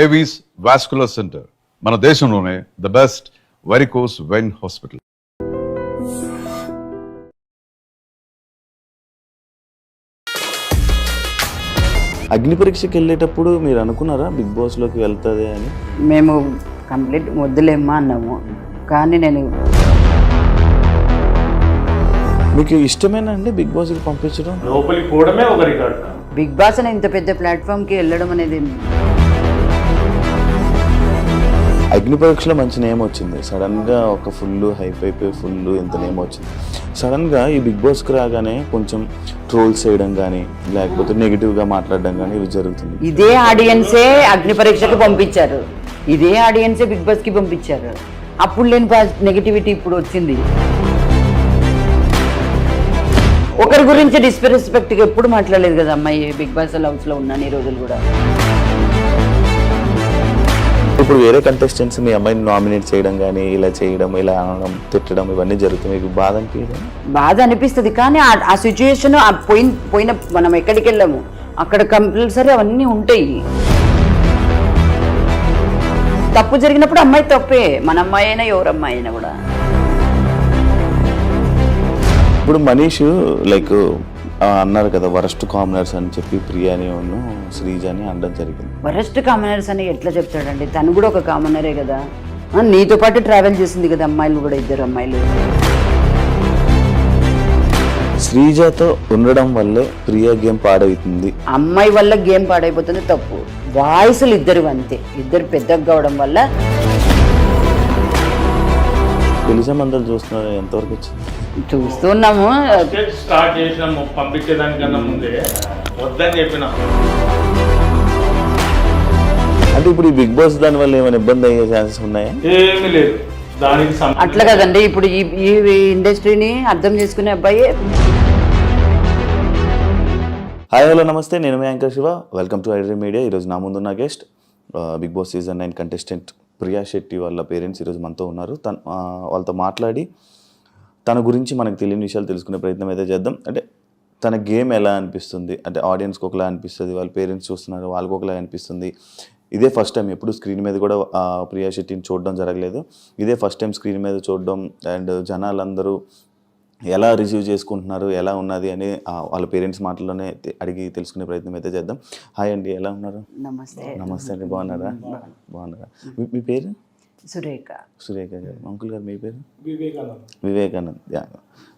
Avis vascular centre మన దేశంలోనే the best varicose vein hospital. అగ్ని పరీక్షకి వెళ్ళేటప్పుడు మీరు అనుకున్నారా బిగ్ బాస్లోకి వెళ్తుంది అని? మేము కంప్లీట్ వద్దులేమ్మా అన్నాము, కానీ నేను మీకు ఇష్టమేనా అండి బిగ్ బాస్కి పంపించడం? లోపలికి పోవడమే ఒక రికార్డ్. బిగ్ బాస్ అని ఇంత పెద్ద ప్లాట్ఫామ్కి వెళ్ళడం అనేది అగ్ని పరీక్షలో మంచి నేమ్ వచ్చింది, సడన్గా ఒక ఫుల్ హైప్ అయిపోయి ఫుల్ ఇంత నేమ్ వచ్చింది. సడన్గా ఈ బిగ్ బాస్కి రాగానే కొంచెం ట్రోల్స్ చేయడం కానీ లేకపోతే నెగిటివ్గా మాట్లాడడం కానీ ఇవి జరుగుతుంది. ఇదే ఆడియన్సే అగ్ని పరీక్షకి పంపించారు, ఇదే ఆడియన్సే బిగ్ బాస్కి పంపించారు. అప్పుడు లేని నెగిటివిటీ ఇప్పుడు వచ్చింది. ఒకరి గురించి డిస్రెస్పెక్ట్గా ఎప్పుడు మాట్లాడలేదు కదా అమ్మాయి. బిగ్ బాస్ హౌస్లో ఉన్నాను ఈ రోజులు కూడా. ఇప్పుడు వేరే కంటెస్టెంట్స్ మీ అమ్మాయిని నామినేట్ చేయడం కానీ ఇలా చేయడం, ఇలా అనడం, తిట్టడం ఇవన్నీ జరుగుతుంది. మీకు బాధ అనిపించదు? బాధ అనిపిస్తుంది, కానీ ఆ సిచ్యుయేషన్ పోయిన మనం ఎక్కడికి వెళ్ళాము అక్కడ కంపల్సరీ అవన్నీ ఉంటాయి. తప్పు జరిగినప్పుడు అమ్మాయి తప్పే, మన అమ్మాయి అయినా ఎవరు అమ్మాయి అయినా కూడా. ఇప్పుడు మనీష్ లైక్ అన్నారు కదా వరస్ట్ కామనర్స్ అని చెప్పి ప్రియాని శ్రీజాని అనడం జరిగింది. వరస్ట్ కామనర్స్ అని ఎట్లా చెప్తాడండి? తను కూడా ఒక కామనరే కదా, నీతో పాటు ట్రావెల్ చేసింది కదా అమ్మాయిలు కూడా, ఇద్దరు అమ్మాయిలు. శ్రీజాతో ఉండడం వల్లే ప్రియా గేమ్ పాడవుతుంది. అమ్మాయి వల్ల గేమ్ పాడైపోతుంది తప్పు. వాయిస్లు ఇద్దరు అంతే, ఇద్దరు పెద్దగా కావడం వల్ల. తెలిసే మందలు చూస్తున్నారు, ఎంతవరకు వచ్చింది? చూస్తున్నాము. స్టార్ట్ చేసినాము పంపించేదానికన్నా ముందే వద్దని చెప్పిన. అంటే ఇప్పుడు ఈ బిగ్ బాస్ దాని వల్ల ఏమైనా ఇబ్బంది అయ్యే ఛాన్సెస్ ఉన్నాయా? ఏమీ లేదు దానికి. అట్లా కదండి, ఇప్పుడు ఈ ఇండస్ట్రీని అర్థం చేసుకునే అబ్బాయి. హాయ్ హలో నమస్తే, నేను మీ anchor Shiva. Welcome to iDream media. ఈరోజు నా ముందున్న guest Bigg Boss season 9 contestant Priya Shetty వాళ్ళ పేరెంట్స్ ఈరోజు మనతో ఉన్నారు. వాళ్ళతో మాట్లాడి తన గురించి మనకు తెలియని విషయాలు తెలుసుకునే ప్రయత్నం అయితే చేద్దాం. అంటే తన గేమ్ ఎలా అనిపిస్తుంది, అంటే ఆడియన్స్కి ఒకలా అనిపిస్తుంది, వాళ్ళ పేరెంట్స్ చూస్తున్నారు వాళ్ళకి ఒకలా అనిపిస్తుంది. ఇదే ఫస్ట్ టైం, ఎప్పుడు స్క్రీన్ మీద కూడా ప్రియా శెట్టిని చూడడం జరగలేదు. ఇదే ఫస్ట్ టైం స్క్రీన్ మీద చూడడం. అండ్ జనాలందరూ ఎలా రిసీవ్ చేసుకుంటున్నారు, ఎలా ఉన్నది అని వాళ్ళ పేరెంట్స్ మాటల్లోనే అడిగి తెలుసుకునే ప్రయత్నం అయితే చేద్దాం. హాయ్ అండి, ఎలా ఉన్నారు? నమస్తే. నమస్తే అండి, బాగున్నారా? బాగున్నారా? మీ పేరు? సురేఖ. సురేఖ గారు. అంకుల్ గారు మీ పేరు? వివేకానంద్. వివేకానంద్.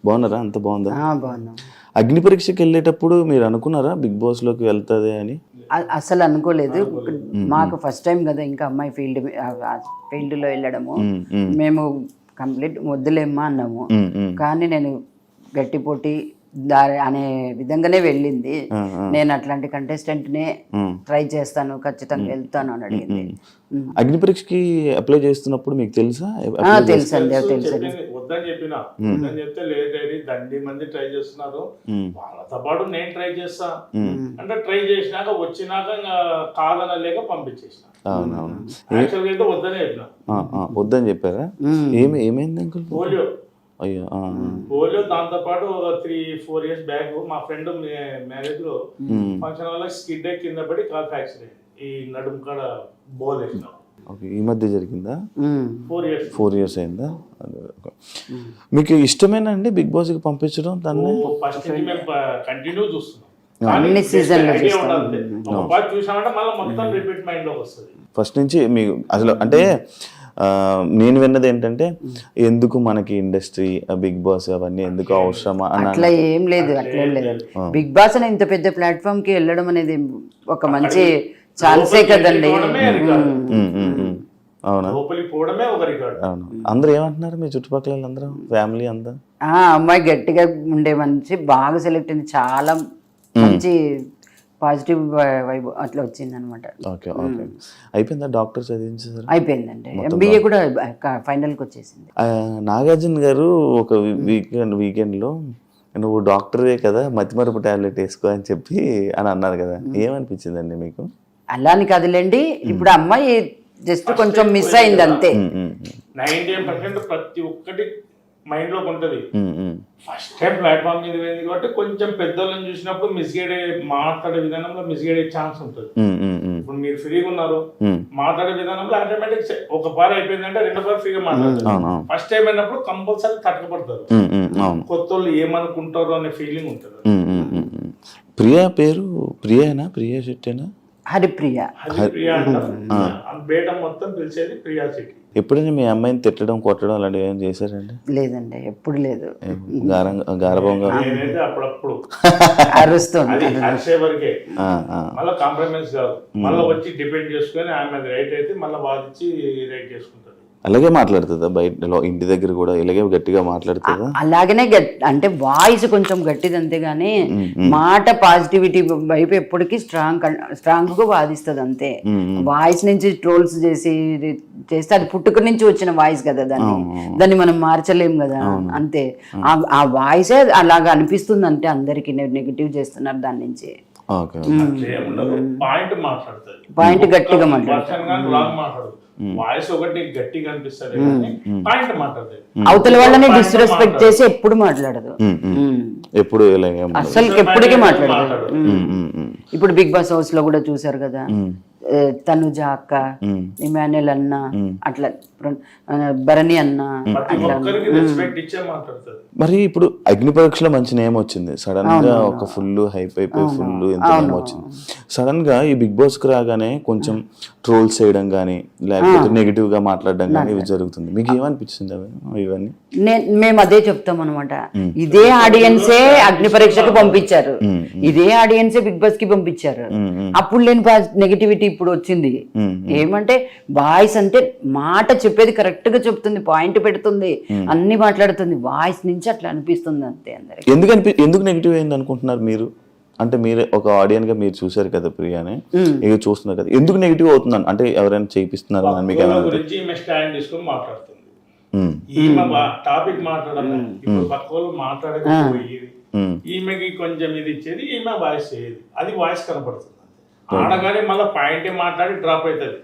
బాగున్నారా? అంత బాగుందా? బాగున్నాం. అగ్ని పరీక్షకి వెళ్ళేటప్పుడు మీరు అనుకున్నారా బిగ్ బాస్లోకి వెళ్తుంది అని? అసలు అనుకోలేదు. మాకు ఫస్ట్ టైం కదా, ఇంకా అమ్మాయి ఫీల్డ్లో వెళ్ళడము. మేము కంప్లీట్ వద్దులేమ్మా అన్నాము, కానీ నేను గట్టి పోటీ దారి అనే విధంగానే వెళ్ళింది. నేను అట్లాంటి కంటెస్టెంట్నే ట్రై చేస్తాను, ఖచ్చితంగా వెళ్తాను అని అడిగింది. అగ్ని పరీక్షకి అప్లై చేస్తున్నప్పుడు మీకు తెలుసా? తెలుసండి, తెలుసు. వద్దని చెప్పిన, వద్దని చెప్తే లేట్ అయ్యి దండి మంది ట్రై చేస్తున్నారు, వాళ్ళతో పాటు నేను ట్రై చేస్తా అంటే ట్రై చేసినాక వచ్చినాక కాదనలేక పంపించేసిన. అవునవును, యాక్చువల్గా అయితే వద్దని చెప్పిన. వద్దని చెప్పారా? ఏమైంది అంకుల్? పోలియో. అయ్యో. పోలియో. దాంతో పాటు 3-4 years బ్యాక్ మా ఫ్రెండ్ మ్యారేజ్ లో ఫంక్షన్ వల్ల స్కిడ్ కింద పడి కాల్ ఫ్రాక్చర్ అయింది. ఈ నడుము కాడ బోల్ వేసిన. ఈ మధ్య జరిగిందా? 4 years అయిందా? మీకు ఇష్టమేనా అండి బిగ్ బాస్ కి పంపించడం? దాన్ని ఫస్ట్ నుంచి మేము కంటిన్యూ చూస్తున్నాం. అన్ని సీజన్లు చూసామంటే మళ్ళీ మొత్తం రిపీట్ మైండ్ లోకి వస్తుంది. ఫస్ట్ నుంచి మీకు అసలు అంటే నేను విన్నది ఏంటంటే ఎందుకు మనకి ఇండస్ట్రీ, బిగ్ బాస్ అవన్నీ ఎందుకు అవసరమా అని. అట్లా ఏం లేదు, అట్లా ఏం లేదు. బిగ్ బాస్ అని ఇంత పెద్ద ప్లాట్ఫామ్ కి వెళ్ళడం అనేది ఒక మంచి ఛాన్సే కదండి. అవునా? పోవడమే ఒక రికార్డ్. అవును. అందరూ ఏమంటున్నారు మీ చుట్టుపక్కల అందరూ, ఫ్యామిలీ అంతా? అమ్మాయి గట్టిగా ఉండే మంచి బాగా సెలెక్ట్ అయింది, చాలా మంచి పాజిటివ్ వైబ్ అట్లా వచ్చింది అనమాట. Okay okay. అయిపోయిందా డాక్టర్ చదివించారు? అయిపోయిందండి, MBA కూడా ఫైనల్కి వచ్చేసింది. నాగార్జున గారు ఒక వీకెండ్లో నువ్వు డాక్టరే కదా, మతిమరుపు టాబ్లెట్ వేసుకో అని చెప్పి అని అన్నారు కదా, ఏమనిపించిందండి మీకు? అలా అని కదలండి, ఇప్పుడు అమ్మాయి జస్ట్ కొంచెం మిస్ అయింది అంతే. 90% ప్రతి ఒక్కటి మైండ్ లోకి ఉంటది. ఉమ్, ఉమ్, ఫస్ట్ టైం ప్లాట్ఫామ్ మీద పోయింది కాబట్టి కొంచెం పెద్దోళ్ళని చూసినప్పుడు మిస్గైడ్ మాట్లాడే విధానంలో మిస్గైడ్ అయ్యే ఛాన్స్ ఉంటుంది. ఉమ్, ఉమ్, ఉమ్, ఇప్పుడు మీరు ఫ్రీగా ఉన్నారు, ఉమ్. మాట్లాడే విధానంలో ఆటోమేటిక్ ఒక పార అయిపోయిందంటే రెండో పార ఫ్రీగా మాట్లాడతారు. అవును. ఫస్ట్ టైం అయినప్పుడు కంపల్సరీ తట్టకపడతారు. ఉమ్, ఉమ్, అవును. కొత్త వాళ్ళు ఏమనుకుంటారు అనే ఫీలింగ్ ఉంటుంది. ఉమ్, ఉమ్, ఉమ్, ఉమ్. ప్రియా పేరు ప్రియేనా? ప్రియా శెట్టేనా? హరిప్రియ. అది ప్రియా అంటారు. ఆ బేట మొత్తం పిలిచేది ప్రియా సిటీ. ఎప్పుడైనా మీ అమ్మాయిని తిట్టడం కొట్టడం అలాంటివి ఏం చేశారండి? లేదండి, ఎప్పుడు లేదు. గారభంగా నేనైతే అప్పుడప్పుడు అరుస్తుంది. అది అరిసే వరకే, ఆ, ఆ. మళ్ళీ కాంప్రమైజ్ కాదు, మళ్ళీ వచ్చి డిపెండ్ చేసుకొని ఆమె రైట్ అయితే మళ్ళీ వాదించి రైట్ చేసుకుంటది. అలాగే మాట్లాడుతుందా? బయట ఇంటి దగ్గర కూడా ఇలాగే గట్టిగా మాట్లాడుతుందా? అలాగనే అంటే వాయిస్ కొంచెం గట్టిది అంతేగాని మాట పాజిటివిటీ వైపు ఎప్పటికీ స్ట్రాంగ్ గా వాదిస్తుంది అంతే. వాయిస్ నుంచి ట్రోల్స్ చేస్తే అది పుట్టుక నుంచి వచ్చిన వాయిస్ కదా, దాన్ని మనం మార్చలేం కదా, అంతే. ఆ వాయిసే అలాగా అనిపిస్తుంది అంటే అందరికి నెగిటివ్ చేస్తున్నారు దాని నుంచి. ఓకే. పాయింట్ మాట్లాడుతుంది, పాయింట్ గట్టిగా మాట్లాడుతుంది. మాట్లాడదు, వాయిస్ ఒకటి గట్టిగా అనిపిస్తుంది కానీ పాయింట్ మాట్లాడుతుంది. అవతల వాళ్ళని డిస్రెస్పెక్ట్ చేసి ఎప్పుడు మాట్లాడదు, ఎప్పుడు ఇలాగే అసలు ఎప్పటికీ మాట్లాడదు. ఇప్పుడు బిగ్ బాస్ హౌస్ లో కూడా చూసారు కదా, తనుజ అక్క, ఇమాన్యుల్ అన్న, అట్లా భరణి అన్న, మరి ఇప్పుడు అగ్ని పరీక్షలో మంచి నేమ్ వచ్చింది, సడన్ గా ఒక ఫుల్ హైప్ అయిపోయి ఫుల్ ఎంత నేమ్ వచ్చింది. సడన్ గా ఈ బిగ్ బాస్ కి రాగానే కొంచెం ట్రోల్స్ చేయడం కానీ లేకపోతే నెగిటివ్ గా మాట్లాడడం కానీ ఇవి జరుగుతుంది. మీకు ఏమనిపించింది ఇవన్నీ? మేము అదే చెప్తాం అనమాట. ఇదే ఆడియన్సే అగ్ని పరీక్షకు పంపించారు, ఇదే ఆడియన్సే బిగ్ బాస్ కి పంపించారు. అప్పుడు లేని నెగిటివిటీ ఇప్పుడు వచ్చింది. ఏమంటే వాయిస్ అంటే మాట చెప్పేది కరెక్ట్ గా చెప్తుంది, పాయింట్ పెడుతుంది, అన్ని మాట్లాడుతుంది, వాయిస్ నుంచి అట్లా అనిపిస్తుంది అంతే అందరికి. ఎందుకు నెగిటివ్ అయింది అనుకుంటున్నారు మీరు? అంటే మీరు ఒక ఆడియన్ గా మీరు చూసారు కదా ప్రియాని, ఇక చూస్తున్నారు కదా, ఎందుకు నెగిటివ్ అవుతుందని? అంటే ఎవరైనా చేయిస్తున్నారు మీకు గురించి ఈమె స్టాండ్ తీసుకొని మాట్లాడుతుంది, ఈమె టాపిక్ మాట్లాడాలి, ఇప్పుడు పక్క వాళ్ళు మాట్లాడకపోయేది, ఈమెకి కొంచెం ఇది ఇచ్చేది, ఈమె వాయిస్ చేయదు, అది వాయిస్ కనపడుతుంది. ఆడగానే మళ్ళీ పాయింట్ మాట్లాడి డ్రాప్ అవుతుంది,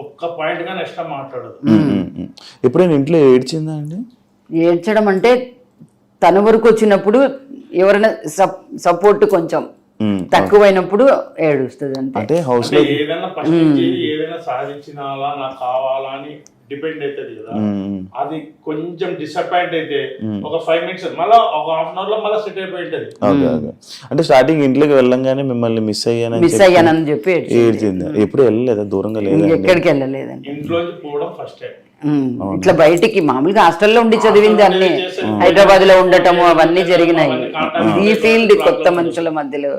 ఒక్క పాయింట్ గా నెక్స్ట్ మాట్లాడదు. ఎప్పుడైనా ఇంట్లో ఏడ్చిందా అండి? ఏడ్చడం అంటే తన వరకు వచ్చినప్పుడు ఎవరైనా సపోర్ట్ కొంచెం తక్కువైనప్పుడు ఏడుస్తుంది అంతే. అంటే హౌస్ లో ఏదైనా ఫస్ట్ నుంచి ఏదైనా సాధించినాలా నాకు కావాలా అని డిపెండ్ అవుతుంది కదా, అది కొంచెం డిసప్పాయింట్ అయితే ఒక 5 minutes మళ్ళీ ఒక ½ hour లో మళ్ళీ సెట్ అయిపోయి ఉంటది. అంటే స్టార్టింగ్ ఇంట్లోకి వెళ్ళంగానే మిమ్మల్ని మిస్ అయ్యానని చెప్పి ఏడ్చింది. ఎప్పుడు వెళ్ళలేదా? దూరంగా లేదా? ఎక్కడికి వెళ్ళలేదండి. ఇంట్లోంచి పోవడం ఫస్ట్ టైం. ఇట్లా బయటికి మామూలుగా హాస్టల్లో ఉండి చదివింది అన్ని, హైదరాబాద్ లో ఉండటము అవన్నీ జరిగినాయి. ఈ ఫీల్డ్ కొత్త మనుషుల మధ్యలో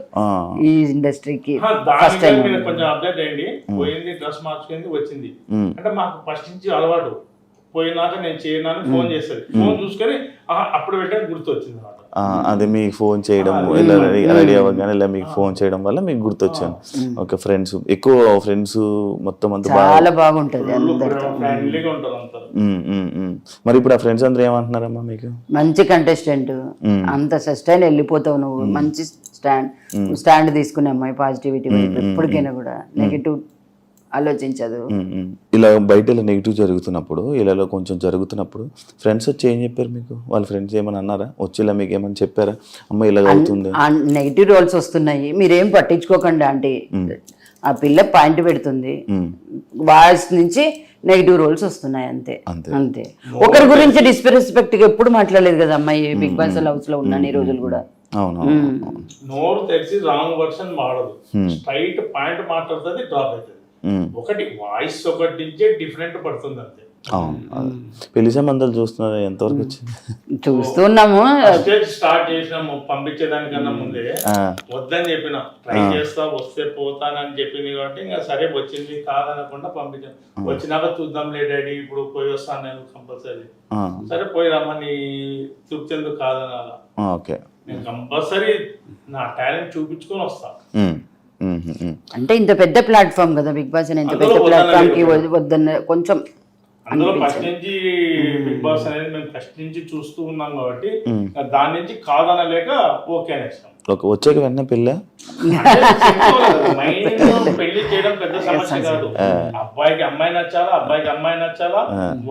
ఈ ఇండస్ట్రీకి ఫస్ట్ టైం. కొంచెం అప్డేట్ అయ్యింది, పోయింది, డ్రెస్ మార్చుకుంది, వచ్చింది. అంటే మాకు ఫస్ట్ నుంచి అలవాటు, పోయినాక నేను చేయను ఫోన్ చేస్తుంది, ఫోన్ చూసుకొని అప్పుడు పెట్టాను గుర్తు వచ్చింది అన్నమాట. అదే మీకు ఫోన్ చేయడం, ఇలా రెడీ అవ్వగానే ఇలా మీకు ఫోన్ చేయడం వల్ల మీకు గుర్తొచ్చాను. ఓకే. ఫ్రెండ్స్ ఎక్కువ ఫ్రెండ్స్ మొత్తం అంతా చాలా బాగుంటది, ఫ్రెండ్లీగా ఉంటారు అంతా. మరి ఇప్పుడు ఆ ఫ్రెండ్స్ అందరూ ఏమంటున్నారమ్మా మీకు? మంచి కంటెస్టెంట్, అంత సస్టైన్ వెళ్ళిపోతావు నువ్వు, మంచి స్టాండ్ తీసుకునే అమ్మాయి, పాజిటివిటీ ఎప్పటికైనా కూడా నెగిటివ్ ఆలోచించదు. ఇలా బయట ఇలా నెగిటివ్ జరుగుతున్నప్పుడు, ఇలా కొంచెం జరుగుతున్నప్పుడు ఫ్రెండ్స్ వచ్చి ఏం చెప్పారు మీకు? వాళ్ళ ఫ్రెండ్స్ ఏమని అన్నారా? వచ్చి ఇలా మీకు ఏమని చెప్పారా? అమ్మ ఇలా అవుతుంది, నెగిటివ్ రోల్స్ వస్తున్నాయి, మీరేం పట్టించుకోకండి ఆంటీ, ఆ పిల్ల పాయింట్ పెడుతుంది, వాయిస్ నుంచి నెగిటివ్ రోల్స్ వస్తున్నాయి అంతే అంతే. ఒకరి గురించి డిస్రెస్పెక్ట్ గా ఎప్పుడు మాట్లాడలేదు కదా అమ్మాయి బిగ్ బాస్ హౌస్ లో ఉన్నాను ఈ రోజులు కూడా. నోరు తెలిసి రాంగ్ వర్షన్ వాడదు, స్ట్రైట్ పాయింట్ మాట్లాడుతుంది, డ్రాప్ అవుతుంది. ఒకటి వాయిస్ ఒకటి నుంచే డిఫరెంట్ పడుతుంది అంతే. పెళ్లి సంబంధాలు చూస్తున్నారు, ఎంతవరకు వచ్చింది? చూస్తున్నాము. స్టార్ట్ చేసినాము, పంపించేదానికన్నా ముందే వద్దని చెప్పిన, ట్రై చేస్తా, వస్తే పోతానని చెప్పింది కాబట్టి ఇంకా సరే వచ్చింది కాదనకుండా పంపించాను. వచ్చినాక చూద్దాం లే డాడీ, ఇప్పుడు పోయి వస్తాను నేను కంపల్సరీ, సరే పోయి రమ్మని తృప్తి ఎందుకు కాదనాలా, నేను కంపల్సరీ నా టాలెంట్ చూపించుకొని వస్తా. అంటే ఇంత పెద్ద ప్లాట్ఫామ్ కదా బిగ్ బాస్, ఇంత పెద్ద ప్లాట్ఫామ్ కి వద్దన్న కొంచెం అందులో ఫస్ట్ నుంచి బిగ్ బాస్ అనేది మేము ఫస్ట్ నుంచి చూస్తూ ఉన్నాం కాబట్టి దాని నుంచి కాదనలేక ఓకే అనేసాం. వచ్చాక వెంటనే పెళ్ళా? మైండ్ పెళ్లి చేయడం పెద్ద సమస్య కాదు. అబ్బాయికి అమ్మాయి నచ్చాలా, అబ్బాయికి అమ్మాయి నచ్చాలా,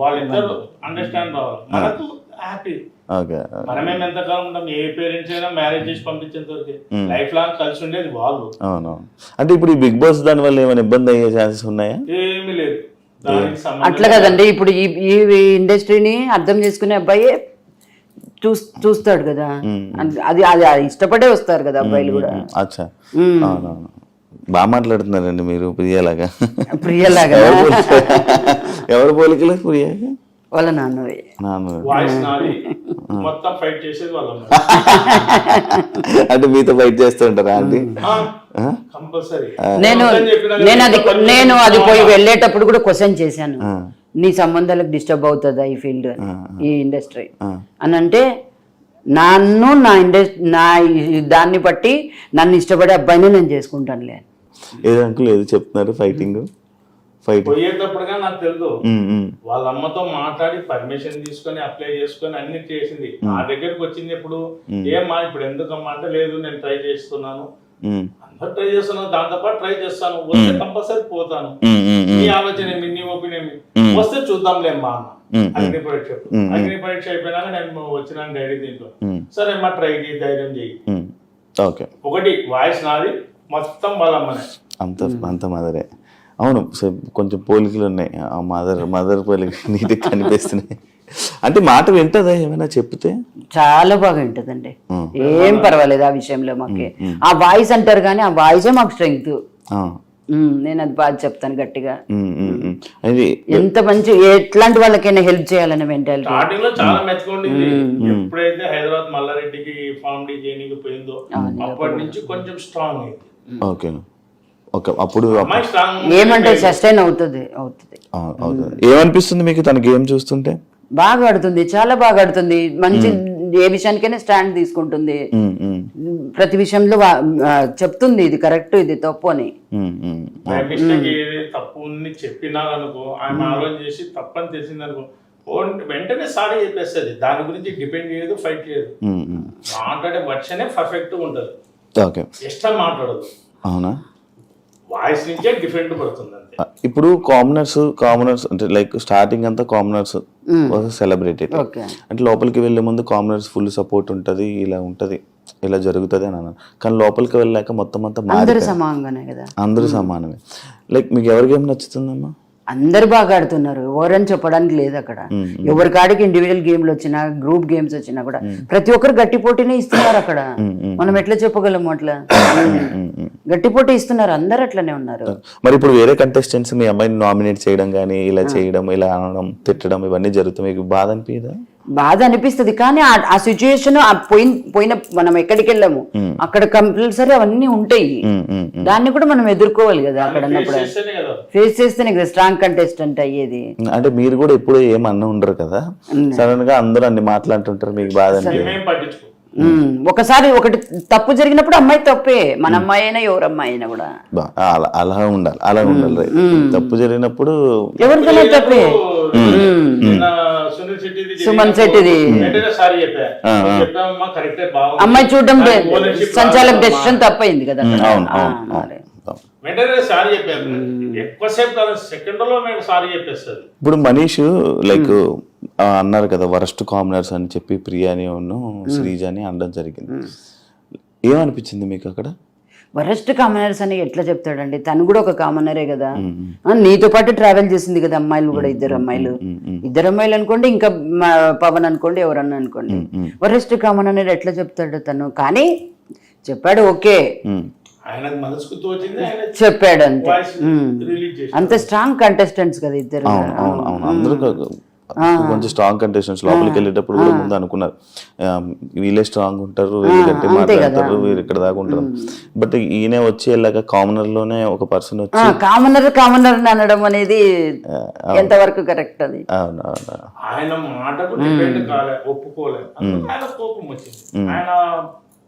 వాళ్ళిద్దరు అండర్స్టాండ్ రావాలి, మనకు హ్యాపీ. ఓకే. మనమేం ఎంతకాలం ఉంటాం, ఏ పేరెంట్స్ అయినా మ్యారేజ్ చేసి పంపించేంత వరకు లైఫ్ లాంగ్ కలిసి ఉండేది వాళ్ళు. అవునవును. అంటే ఇప్పుడు ఈ బిగ్ బాస్ దాని వల్ల ఏమైనా ఇబ్బంది అయ్యే ఛాన్సెస్ ఉన్నాయా? ఏమీ లేదు దానికి సంబంధం. అట్లా కదండి, ఇప్పుడు ఈ ఇండస్ట్రీని అర్థం చేసుకునే అబ్బాయి చూస్తాడు కదా, అది అది ఇష్టపడే వస్తారు కదా అబ్బాయిలు కూడా. అచ్చా, అవునవును. బాగా మాట్లాడుతున్నారండి మీరు ప్రియలాగా. ప్రియలాగా ఎవరు పోలికలు ప్రియాకి? వాళ్ళ నాన్నవి. వాయిస్ నాది, మొత్తం ఫైట్ చేసేది వాళ్ళ. అంటే మీతో ఫైట్ చేస్తుంటారా అండి? కంపల్సరీ. నేను అది పోయి వెళ్ళేటప్పుడు కూడా క్వశ్చన్ చేశాను, నీ సంబంధాలకు డిస్టర్బ్ అవుతుందా ఈ ఫీల్డ్, ఈ ఇండస్ట్రీ అని అంటే, నన్ను నా దాన్ని బట్టి నన్ను ఇష్టపడే అబ్బాయిని నేను చేసుకుంటానులే. ఏదో అంకుల్ ఏదో చెప్తున్నారు, ఫైటింగ్ పోయేటప్పుడుగా నాకు తెలుసు, వాళ్ళ అమ్మతో మాట్లాడి పర్మిషన్ తీసుకొని అప్లై చేసుకొని అన్ని చేసింది. నా దగ్గరకు వచ్చింది ఎప్పుడు, ఏమ్మా ఇప్పుడు ఎందుకమ్మా అంటే, లేదు నేను ట్రై చేస్తున్నాను, అందరు ట్రై చేస్తున్నాను, దాంతో పాటు ట్రై చేస్తాను, వస్తే కంపల్సరీ పోతాను, నీ ఆలోచన ఏమి, నీ ఒపీనియన్ వస్తే చూద్దాంలేమ్మా అన్న. అగ్ని పరీక్ష అయిపోయినాక నేను వచ్చిన డైరీ దీంట్లో, సరే అమ్మా ట్రై చేయి, ధైర్యం చేయి. ఒకటి వాయిస్ నాది, మొత్తం వాళ్ళ అమ్మనే. అంత మదరే. అవును, కొంచెం పోలికలు ఉన్నాయి, ఆ మదర్ పోలిక నీటికి కనిపిస్తున్నాయి. అంటే మాట వింటదా ఏమైనా చెప్తే? చాలా బాగా వింటదండి, ఏం పర్వాలేదు ఆ విషయంలో. మాకే ఆ వాయిస్ అంటారు కానీ ఆ వాయిసే మాకు స్ట్రెంగ్త్. నేను అది బాగా చెప్తాను గట్టిగా. ఎంత మంచి ఎట్లాంటి వాళ్ళకైనా హెల్ప్ చేయాలనే మెంటాలిటీ. స్టార్టింగ్ లో చాలా మెచ్చుకోండింది, ఎప్పుడైతే హైదరాబాద్ మల్లారెడ్డికి ఫార్మ్ డి చేయడానికి పోయిందో అప్పటి నుంచి కొంచెం స్ట్రాంగ్ అయింది. ఓకే. అప్పుడు ఏమంటే సస్టైన్ అవుతుంది. ఏమనిపిస్తుంది మీకు తన గేమ్ చూస్తుంటే? బాగా ఆడుతుంది, చాలా బాగా ఆడుతుంది. మంచి ఏ విషయానికైనా స్టాండ్ తీసుకుంటుంది, ప్రతి విషయంలో చెప్తుంది ఇది కరెక్ట్ ఇది తప్పు అని. తప్పు చెప్పినారనుకో, ఆయన ఆలోచన చేసి తప్పని తెలిసింది అనుకో, వెంటనే సారీ చెప్పేస్తుంది. దాని గురించి డిపెండ్ చేయదు, ఫైట్ చేయదు, మాట్లాడే వర్షనే పర్ఫెక్ట్ ఉంటది, ఇష్టం మాట్లాడదు. అవునా? వాయిస్ నుంచే డిఫరెంట్ పడుతుంది అంతే. ఇప్పుడు కామనర్స్ అంటే లైక్ స్టార్టింగ్ అంతా కామనర్స్ సెలబ్రిటెడ్, అంటే లోపలికి వెళ్ళే ముందు కామనర్స్ ఫుల్ సపోర్ట్ ఉంటది, ఇలా ఉంటది, ఇలా జరుగుతుంది అని అన్నారు. కానీ లోపలికి వెళ్ళాక మొత్తం అంతా అందరూ సమానంగానే కదా, అందరూ సమానమే. లైక్ మీకు ఎవరికి ఏం నచ్చుతుందమ్మా? అందరు బాగా ఆడుతున్నారు, ఎవరని చెప్పడానికి లేదు అక్కడ. ఎవరి కాడికి ఇండివిజువల్ గేమ్లు వచ్చినా, గ్రూప్ గేమ్స్ వచ్చినా కూడా ప్రతి ఒక్కరు గట్టి పోటీనే ఇస్తున్నారు అక్కడ. మనం ఎట్లా చెప్పగలము అట్లా? గట్టి పోటీ ఇస్తున్నారు, అందరు అట్లనే ఉన్నారు. మరి ఇప్పుడు వేరే కంటెస్టెంట్స్ మీ అమ్మాయిని నామినేట్ చేయడం కానీ, ఇలా చేయడం, ఇలా అనడం, తిట్టడం, ఇవన్నీ జరుగుతాయి, మీకు బాధ అనిపించదా? బాధ అనిపిస్తుంది, కానీ ఆ సిచ్యుయేషన్ పోయిన మనం ఎక్కడికి వెళ్ళాము అక్కడ కంపల్సరీ అవన్నీ ఉంటాయి, దాన్ని కూడా మనం ఎదుర్కోవాలి కదా. అక్కడ ఫేస్ చేస్తేనే కదా స్ట్రాంగ్ కంటెస్టెంట్ అయ్యేది. అంటే మీరు కూడా ఎప్పుడు ఏమన్నా ఉండరు కదా, సడన్ గా అందరూ అన్ని మాట్లాడుతుంటారు, మీకు బాధ అనిపించదు? ఒకసారి ఒకటి తప్పు జరిగినప్పుడు అమ్మాయి తప్పే, మన అమ్మాయి అయినా ఎవరు అమ్మాయి అయినా కూడా అలా ఉండాలి. తప్పు జరిగినప్పుడు ఎవరికైనా తప్పే. సుమన్ శెట్టిది అమ్మాయి చూడడం సంచాలక డెసిషన్ తప్పైంది కదా. ఇప్పుడు మనీష్ లైక్ అన్నారు కదా వరస్ట్ కామనర్స్ అని చెప్పి ప్రియాని శ్రీజాని అనడం జరిగింది, ఏమనిపించింది మీకు అక్కడ? వరస్ట్ కామనర్స్ అని ఎట్లా చెప్తాడండి, తను కూడా ఒక కామనరే కదా. నీతో పాటు ట్రావెల్ చేసింది కదా అమ్మాయిలు కూడా, ఇద్దరు అమ్మాయిలు అనుకోండి, ఇంకా పవన్ అనుకోండి, ఎవరన్నా అనుకోండి. వరస్ట్ కామన్ అనేది ఎట్లా చెప్తాడు తను? కానీ చెప్పాడు, ఓకే చెప్పాడు అంతే. అంత స్ట్రాంగ్ కంటెస్టెంట్స్ కదా ఇద్దరు. కొంచెం స్ట్రాంగ్ కంటెస్టెంట్స్ లోపలికి వెళ్ళేటప్పుడు కూడా ముందు అనుకున్నారు వీళ్ళే స్ట్రాంగ్ ఉంటారు, వీళ్ళు గట్టి మాట్లాడతారు, వీరు ఇక్కడ దాకా ఉంటారు. బట్ ఈయన వచ్చి వెళ్ళాక కామనర్ లోనే ఒక పర్సన్ వచ్చి కామనర్ అనడం అనేది ఎంతవరకు కరెక్ట్? అది ఆయన మాటకు డిపెండ్ కాలే, ఒప్పుకోలేదు, ఆయన కోపం వచ్చింది, ఆయన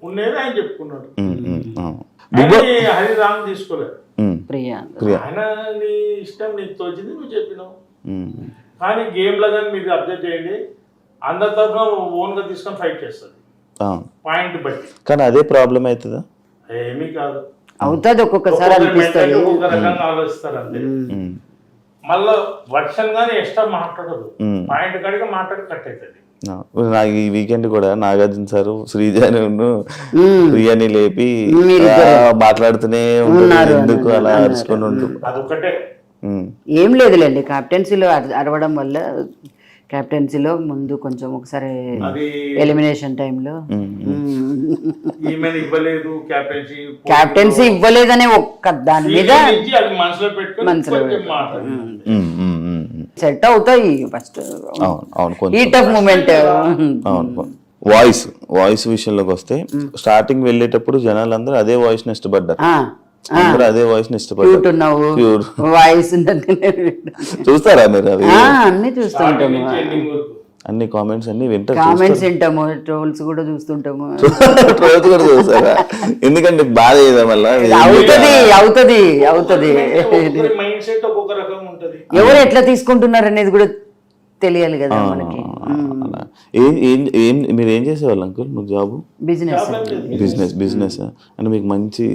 ఉండేది ఆయన చెప్పుకున్నాడు, హరిరామ్ తీసుకోలేదు. ఆయన నీ ఇష్టం, నీకు తోచింది నువ్వు చెప్పినావు. కానీ గేమ్ లో కానీ మీరు అబ్జర్వ్ చేయండి, అందరి తరఫున ఓన్ గా తీసుకొని ఫైట్ చేస్తుంది. పాయింట్ బట్టి. కానీ అదే ప్రాబ్లం అవుతుందా? ఏమీ కాదు, అవుతుంది ఒక్కొక్కసారి అనిపిస్తుంది. ఒక రకంగా ఆలోచిస్తారు అంతే. మళ్ళా వర్షన్ గానీ ఎక్స్ట్రా మాట్లాడదు, పాయింట్ కాడిగా మాట్లాడి కట్ అవుతుంది. నాకు ఈ వీకెండ్ కూడా నాగార్జున సార్ శ్రీజాను ప్రియాని లేపి మాట్లాడుతూనే ఉంటారు, ఎందుకు అలా అరుచుకొని ఉంటుంది. అదొకటే, ఏం లేదులేండి. క్యాప్టెన్సీలో అరవడం వల్ల క్యాప్టెన్సీలో ముందు కొంచెం ఒకసారి ఎలిమినేషన్ టైంలో ఇవ్వలేదు, క్యాప్టెన్సీ ఇవ్వలేదనే ఒక్క దాని మీద మనసులో పెట్టుకుని సెట్ అవుతాయి first heat of moment. Voice విషయంలోకి వస్తే స్టార్టింగ్ వెళ్ళేటప్పుడు జనాలందరూ అదే వాయిస్ ని ఇష్టపడ్డారు, అందరూ అదే వాయిస్ ని ఇష్టపడ్డారు. వాయిస్ చూస్తారా మీరు? అవి అన్ని చూస్తుంటాము, అన్ని కామెంట్స్ అన్ని వింటారు, కామెంట్స్ వింటాము, ట్రోల్స్ కూడా చూస్తుంటాము. ట్రోల్స్ కూడా చూస్తారా? ఎందుకంటే బాధ ఏదా మళ్ళీ అవుతుంది మైండ్ సెట్ ఒక్కొక్క రకంగా ఉంటది, ఎవరు ఎట్లా తీసుకుంటున్నారు అనేది కూడా తెలియాలి కదా మనకి. మీరు ఏం చేసేవాళ్ళు అంకుల్? మీకు జాబ్? బిజినెస్ అంటే మీకు మంచి,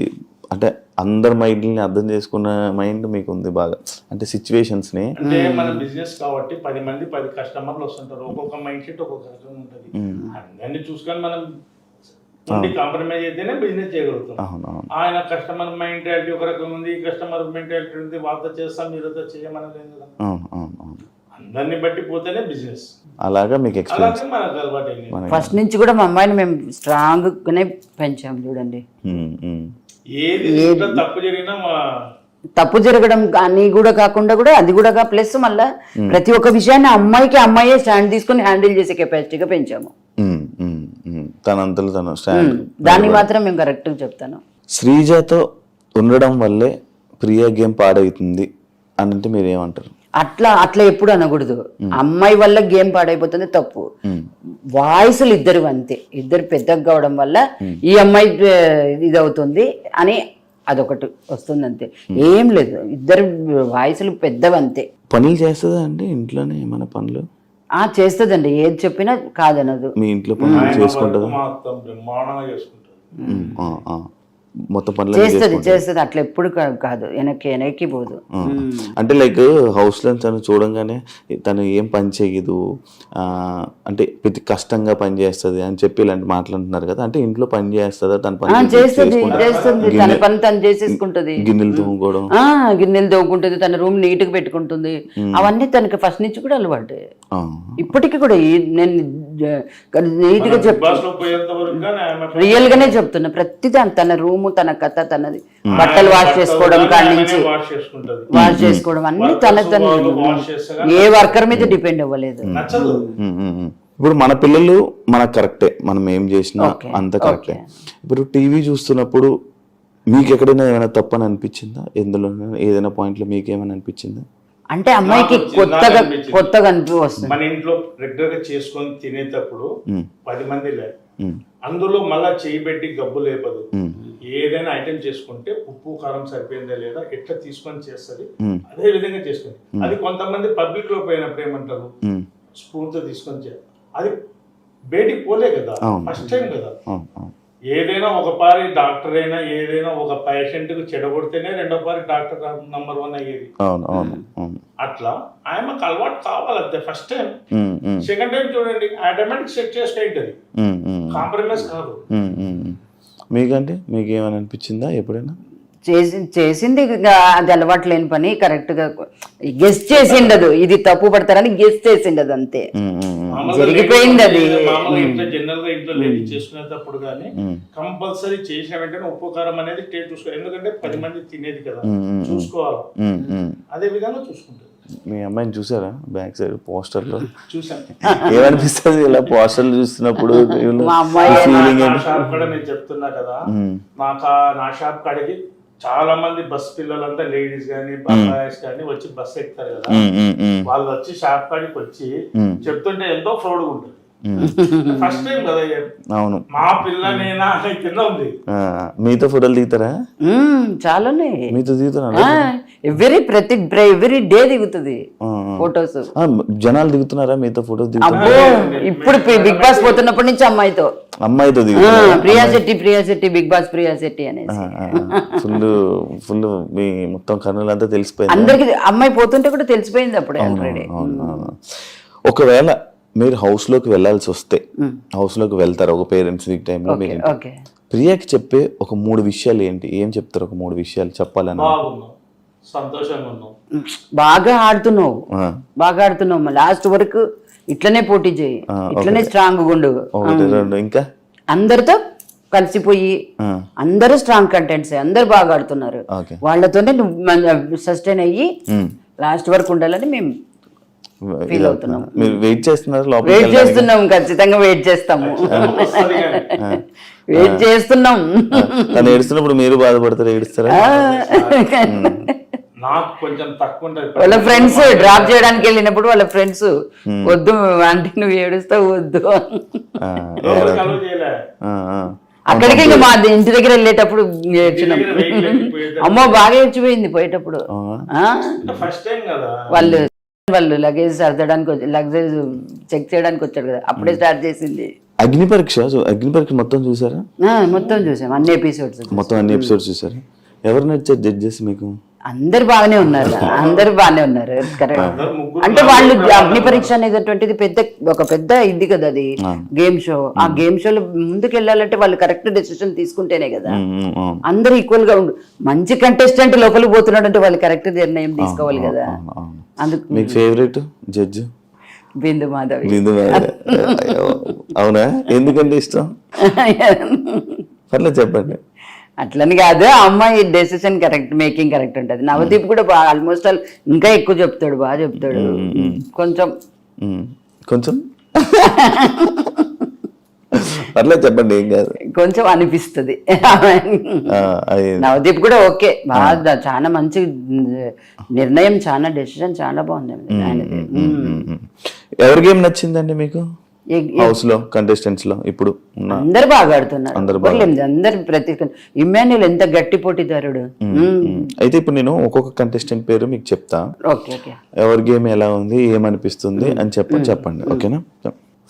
అంటే అందరి మైండ్ ని అర్థం చేసుకున్న మైండ్ మీకు ఉంది బాగా, అంటే సిచ్యువేషన్స్ ని. అంటే మన బిజినెస్ కాబట్టి 10 మంది 10 కస్టమర్లు వస్తుంటారు, ఒక్కొక్క మైండ్ సెట్ ఒక్కొక్క రకంగా ఉంటది. అందరినీ చూసుకొని మనం కాంప్రమైజ్ అయితేనే బిజినెస్ చేయగలుగుతాం. ఆయన కస్టమర్ మెంటాలిటీ ఒక రకం ఉంది, కస్టమర్ మెంటాలిటీ ఉంది, వాళ్ళతో చేస్తాం మీరుతో చేయమనలేదు కదా. అందరిని బట్టి పోతేనే బిజినెస్. అలాగా మీకు ఎక్స్పీరియన్స్ మనకు అలవాటు. ఫస్ట్ నుంచి కూడా మా అమ్మాయిని మేము స్ట్రాంగ్ గానే పెంచాం చూడండి. ఏది తప్పు జరిగినా తప్పు జరగడం అని కూడా కాకుండా కూడా అది కూడా ప్లస్ మళ్ళా ప్రతి ఒక్క విషయాన్ని అమ్మాయే స్టాండ్ తీసుకుని హ్యాండిల్ చేసే కెపాసిటీగా పెంచాము. తనంతలో తను స్టాండ్, దాన్ని మాత్రం మేము కరెక్ట్ గా చెప్తాను. శ్రీజతో ఉండడం వల్లే ప్రియా గేమ్ పాడవుతుంది అని అంటే మీరు ఏమంటారు? అట్లా ఎప్పుడు అనకూడదు. అమ్మాయి వల్ల గేమ్ పాడైపోతుంది తప్పు. వాయిస్లు ఇద్దరు అంతే, ఇద్దరు పెద్దగా కావడం వల్ల ఈ అమ్మాయి ఇది అవుతుంది అని అదొకటి వస్తుంది అంతే, ఏం లేదు. ఇద్దరు వాయిస్లు పెద్దవంతే. పనులు చేస్తుందా అండి ఇంట్లోనే? ఏమైనా పనులు చేస్తుందండి, ఏది చెప్పినా కాదనదు. మీ ఇంట్లో పనులు చేసుకుంటుందా? మొత్తం పనులు చేస్తుంది, అట్లా ఎప్పుడు కాదు, వెనక్కి పోదు. అంటే లైక్ హౌస్ లో తను చూడంగానే తను ఏం పని చేయదు, అంటే ప్రతి కష్టంగా పని చేస్తుంది అని చెప్పి ఇలాంటి మాట్లాడుతున్నారు కదా, అంటే ఇంట్లో పని చేస్తుందా? తన పని చేస్తుంది, తన పని తను చేసేసుకుంటది. గిన్నెలు తోముకోవడం, గిన్నెలు తోముకుంటుంది, తన రూమ్ నీట్ గా పెట్టుకుంటుంది. అవన్నీ తనకి ఫస్ట్ నుంచి కూడా అలవాటు, ఇప్పటికి కూడా. నేను నీట్ గా చెప్తాను, రియల్ గానే చెప్తున్నా. ప్రతిదాని తన రూమ్, తన కథ, తనది బట్టలు వాష్ చేసుకోవడం కాడి నుంచి వాష్ చేసుకోవడం అన్ని తన ఏ వర్కర్ మీద డిపెండ్ అవ్వలేదు. ఇప్పుడు మన పిల్లలు మనకు కరెక్టే, మనం ఏం చేసినా అంత కరెక్టే. ఇప్పుడు టీవీ చూస్తున్నప్పుడు మీకు ఎక్కడైనా ఏమైనా తప్పని అనిపించిందా? ఎందులో ఏదైనా పాయింట్ లో మీకు ఏమైనా అనిపించిందా? అంటే అమ్మాయికి కొత్తగా అనిపిస్తుంది. మన ఇంట్లో రెగ్యులర్ గా చేసుకొని తినేటప్పుడు 10 మంది లేదు, అందులో మళ్ళా చేయి పెట్టి గబ్బు లేపదు. ఏదైనా ఐటెం చేసుకుంటే ఉప్పు కారం సరిపోయిందా లేదా ఎట్లా తీసుకొని చేస్తుంది, అదే విధంగా చేసుకుంది. అది కొంతమంది పబ్లిక్ లో పోయినప్పుడు ఏమంటారు, స్పూన్ తో తీసుకొని చేయాలి. అది బయటికి పోలే కదా, ఫస్ట్ టైం కదా. ఏదైనా ఒక పారి డాక్టర్ అయినా ఏదైనా ఒక పేషెంట్ కు చెడగొడితేనే రెండో పారి డాక్టర్ నంబర్ 1 అయ్యేది. అట్లా ఆయనకు అలవాటు కావాలంతే. ఫస్ట్ టైం, సెకండ్ టైం చూడండి ఆటోమేటిక్ సెట్ చేసుకుంటుంది, కాంప్రమైజ్ కాదు. మీకంటే మీకు ఏమైనా అనిపించిందా ఎప్పుడైనా? చేసింది అది అలవాటు లేని పని, కరెక్ట్ గా గెస్ట్ చేసిండదు, ఇది తప్పు పడతారని గెస్ట్ చేసిండదు అంతే, జరిగిపోయింది అది. జనరల్ గా ఇంట్లో లేడీ చేసుకునేటప్పుడు కానీ కంపల్సరీ చేసిన వెంటనే ఉప్పు కారం అనేది టేస్ట్ చూసుకోవాలి, ఎందుకంటే 10 మంది తినేది కదా, చూసుకోవాలి. అదే విధంగా చూసుకుంటారు. మీ అమ్మాయిని చూసారా బ్యాక్ సైడ్ పోస్టర్ లో? చూసాను. ఏమనిపిస్తుంది ఇలా పోస్టర్లు చూస్తున్నప్పుడు? షాప్ కూడా నేను చెప్తున్నా కదా, నా షాప్ కాడికి చాలా మంది బస్ పిల్లలంతా లేడీస్ గానీ బాయ్స్ కానీ వచ్చి బస్ ఎక్కుతారు కదా, వాళ్ళు వచ్చి షాప్ కాడికి వచ్చి చెప్తుంటే ఎంతో ప్రౌడ్ గా ఉంటుంది. ఫస్ట్ టైం కదా, అవును మా పిల్లనేనా కింద ఉంది. మీతో ఫోటోలు దిగుతారా? చాలానే మీతో దిగుతున్నా, ఎవ్రీ డే దిగుతుంది. ఫొటోస్. జనాలు దిగుతున్నారా మీతో ఫోటోస్ దిగుతున్నారు? అబ్బో ఇప్పుడు బిగ్ బాస్ పోతున్నప్పటి నుంచి అమ్మాయితో దిగుతున్నారు? ప్రియా శెట్టి బిగ్ బాస్ ప్రియా శెట్టి అనేసి ఫుల్ మీ మొత్తం కన్నులంతా తెలిసిపోయింది అందరికి. అమ్మాయి పోతుంటే కూడా తెలిసిపోయింది అప్పుడే ఆల్రెడీ. ఒకవేళ మీరు హౌస్ లోకి వెళ్ళాల్సి వస్తే హౌస్ లోకి వెళ్తారు ఒక పేరెంట్స్ వీక్ టైంలో, మీరు ఓకే. ప్రియాకి చెప్పే ఒక 3 విషయాలు ఏంటి? ఏం చెప్తారు? ఒక 3 విషయాలు చెప్పాలని. బాగున్నాం, సంతోషంగా ఉన్నాం, బాగా ఆడుతున్నావు లాస్ట్ వరకు ఇట్లనే పోటీ చేయి, ఇట్లనే స్ట్రాంగ్ గుండు, 1 2 ఇంకా అందరితో కలిసిపోయి. అందరూ స్ట్రాంగ్ కంటెంట్స్, అందరు బాగా ఆడుతున్నారు, వాళ్ళతోనే నువ్వు సస్టైన్ అయ్యి లాస్ట్ వరకు ఉండాలని మేము ఫీల్ అవుతున్నాం. మీరు వెయిట్ చేస్తున్నారు? వెయిట్ చేస్తున్నాం, ఖచ్చితంగా వెయిట్ చేస్తాము. వెయిట్ చేస్తున్నాం. తను ఏడుస్తున్నప్పుడు మీరు బాధపడతారు, ఏడుస్తారా? నాకు కొంచెం తక్కువ ఉంటది. వాళ్ళ ఫ్రెండ్స్ డ్రాప్ చేయడానికి వెళ్ళినప్పుడు వాళ్ళ ఫ్రెండ్స్ వద్దు అంటే నువ్వు ఏడుస్తావు వద్దు, అక్కడికి ఇంకా మా ఇంటి దగ్గర వెళ్ళేటప్పుడు ఏడ్చినాం. అమ్మో బాగా ఏడ్చిపోయింది పోయేటప్పుడు. ఫస్ట్ టైం కదా వాళ్ళు లగేజ్ సర్దడానికి లగేజ్ చెక్ చేయడానికి వచ్చాడు కదా, అప్పుడే స్టార్ట్ చేసింది అగ్ని పరీక్ష. మొత్తం చూసారా? మొత్తం చూసాం, అన్ని ఎపిసోడ్స్. మొత్తం అన్ని ఎపిసోడ్స్ చూసారా? ఎవరు నచ్చారు జడ్జెస్ మీకు? అందరు బాగానే ఉన్నారు, అందరు బాగానే ఉన్నారు. కరెక్ట్. అంటే వాళ్ళు అగ్ని పరీక్ష అనేటువంటిది ఒక పెద్ద ఇది కదా, అది గేమ్ షో. ఆ గేమ్ షోలో ముందుకు వెళ్ళాలంటే వాళ్ళు కరెక్ట్ డెసిషన్ తీసుకుంటేనే కదా. అందరు ఈక్వల్ గా ఉండు. మంచి కంటెస్టెంట్ లోపలికి పోతున్నాడు అంటే వాళ్ళు కరెక్ట్ నిర్ణయం తీసుకోవాలి కదా. అందుకు మీకు ఫేవరెట్ జడ్జ్ బిందు మాధవి. అవునా? ఎందుకంటే ఇష్టం? పర్లేదు చెప్పండి. అట్లని కాదు, ఆ అమ్మాయి డెసిషన్ కరెక్ట్, మేకింగ్ కరెక్ట్ ఉంటుంది. నవదీప్ కూడా బాగా ఆల్మోస్ట్ ఇంకా ఎక్కువ చెప్తాడు, బాగా చెప్తాడు. కొంచెం పర్లేదు చెప్పండి, ఏం కాదు. కొంచెం అనిపిస్తుంది. నవదీప్ కూడా ఓకే, బాగా చాలా మంచి నిర్ణయం, చాలా డెసిషన్ చాలా బాగుంది ఆయనది. ఎవరి గేమ్ నచ్చిందండి మీకు హౌస్ లో కంటెస్టెంట్స్ లో? ఇప్పుడు అందరు బాగా ఆడుతున్నారు, అందరు ప్రతి ఇమ్మాన్యుల్ ఎంత గట్టి పోటీదారుడు. అయితే ఇప్పుడు నేను ఒక్కొక్క కంటెస్టెంట్ పేరు మీకు చెప్తా, ఓకే ఓకే, ఎవరి గేమ్ ఎలా ఉంది, ఏమనిపిస్తుంది అని చెప్పండి, ఓకేనా?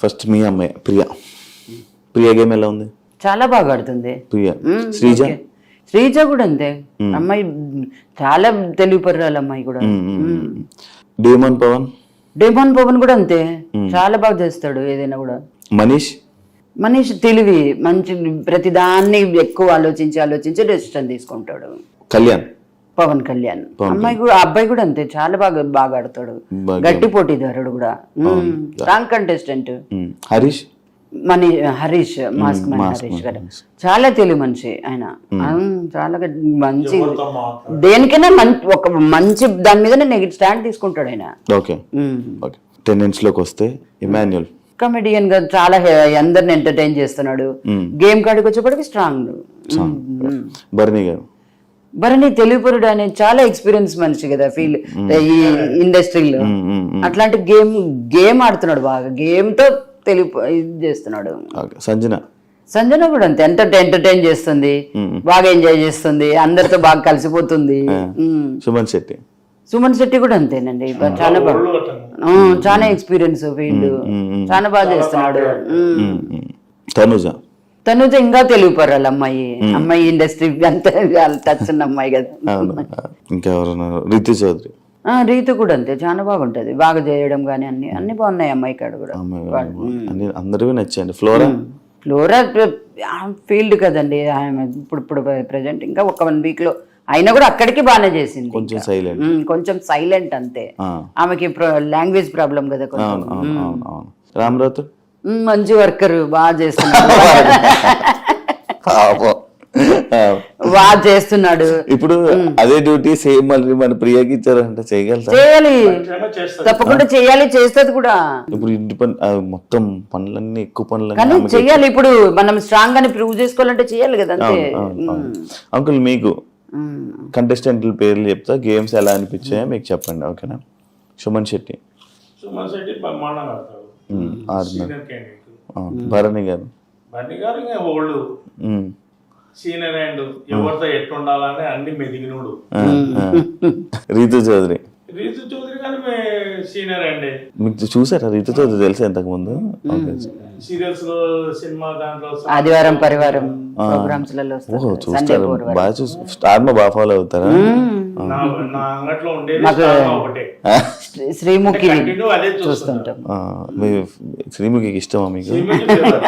ఫస్ట్ మీ అమ్మాయి ప్రియా గేమ్ ఎలా ఉంది? చాలా బాగా ఆడుతుంది ప్రియా. శ్రీజ కూడా అంతే, అమ్మాయి చాలా తెలివి పర్రాలి అమ్మాయి కూడా. డేమన్ పవన్ కూడా అంతే, చాలా బాగా చేస్తాడు ఏదైనా కూడా. మనీష్ తెలివి మంచి, ప్రతిదాన్ని ఎక్కువ ఆలోచించి డెసిషన్ తీసుకుంటాడు. పవన్ కళ్యాణ్ అమ్మాయి కూడా, అబ్బాయి కూడా అంతే, చాలా బాగా ఆడతాడు, గట్టి పోటీదారుడు కూడా, strong contestant. Harish mask man Harish గారు చాలా తెలివి మనిషి ఆయన, చాలా మంచి, దేనికైనా ఒక మంచి దాని మీద నెగిటివ్ స్టాండ్ తీసుకుంటాడు ఆయన. టెండెన్స్ లోకి వస్తే ఇమాన్యుల్ కమెడియన్ గా చాలా అందరిని ఎంటర్టైన్ చేస్తున్నాడు. గేమ్ కాడికి వచ్చేప్పటికి స్ట్రాంగ్. భరణి తెలివిపరుడు అనే చాలా ఎక్స్పీరియన్స్ మనిషి కదా, ఫీల్ ఈ ఇండస్ట్రీలో. అట్లాంటి గేమ్ ఆడుతున్నాడు బాగా, గేమ్ తో తెలివి చేస్తున్నాడు. సంజన కూడా అంతే, ఎంటర్టైన్ చేస్తుంది, బాగా ఎంజాయ్ చేస్తుంది, అందరితో బాగా కలిసిపోతుంది. సుమన్ శెట్టి కూడా అంతేనండి, చాలా బాగా, చాలా ఎక్స్పీరియన్స్ ఫీల్డ్, చాలా బాగా చేస్తున్నాడు. తనుజ ఇంకా తెలివిపరాలి అమ్మాయి ఇండస్ట్రీ అంతా టచ్ ఉన్న అమ్మాయి కదా. రీతు కూడా అంతే, చాలా బాగుంటది, బాగా చేయడం కానీ అన్ని బాగున్నాయి అమ్మాయి కాడ కూడా. అందరూ నచ్చాయండి. ఫ్లోరా ఫీల్డ్ కదండి ఇప్పుడు ప్రెసెంట్, ఇంకా ఒక 1 వీక్ లో అయినా కూడా అక్కడికి బాగానే చేసింది. కొంచెం సైలెంట్ అంతే, ఆమెకి లాంగ్వేజ్ ప్రాబ్లం కదా కొంచెం. రామరాథోడ్ మంచి వర్కర్, బాగా చేస్తున్నాడు, బాగా చేస్తున్నాడు. ఇప్పుడు అదే డ్యూటీ సేమ్ మళ్ళీ మన ప్రియాకి ఇచ్చారంటే చేయాలి, తప్పకుండా చేయాలి, చేస్తుంది కూడా. ఇప్పుడు ఇంటి పని మొత్తం పనులన్నీ, ఎక్కువ పనులు కానీ చెయ్యాలి. ఇప్పుడు మనం స్ట్రాంగ్ అని ప్రూవ్ చేసుకోవాలంటే చేయాలి కదా అంతే. అంకుల్ మీకు కంటెస్టెంట్ల పేర్లు చెప్తా, గేమ్స్ ఎలా అనిపించాయో మీకు చెప్పండి, ఓకేనా? సుమన్ శెట్టి భరణి గారు సీనియర్ అండ్ ఎవరితో ఎట్టుండాలని అన్ని మెదిగినోడు. రీతు చౌదరి కానీ సీనియర్ అండి. మీకు చూసారా రీతుతో తెలుసా ఇంతకుముందు? ఓకే. సీరియల్స్ లో సినిమా దాంట్లో ఆదివారం పరివారం ప్రోగ్రామ్స్ లలో ఓహో చూస్తారు, బాగా స్టార్ మా బాగా ఫాలో అవుతారా? నా అంగట్లో ఉండేది స్టార్ ఒకటే, శ్రీముఖి కంటిన్యూ అదే చూస్తుంటాం. మీ శ్రీముఖికి ఇష్టమా మీకు? శ్రీముఖి favourite.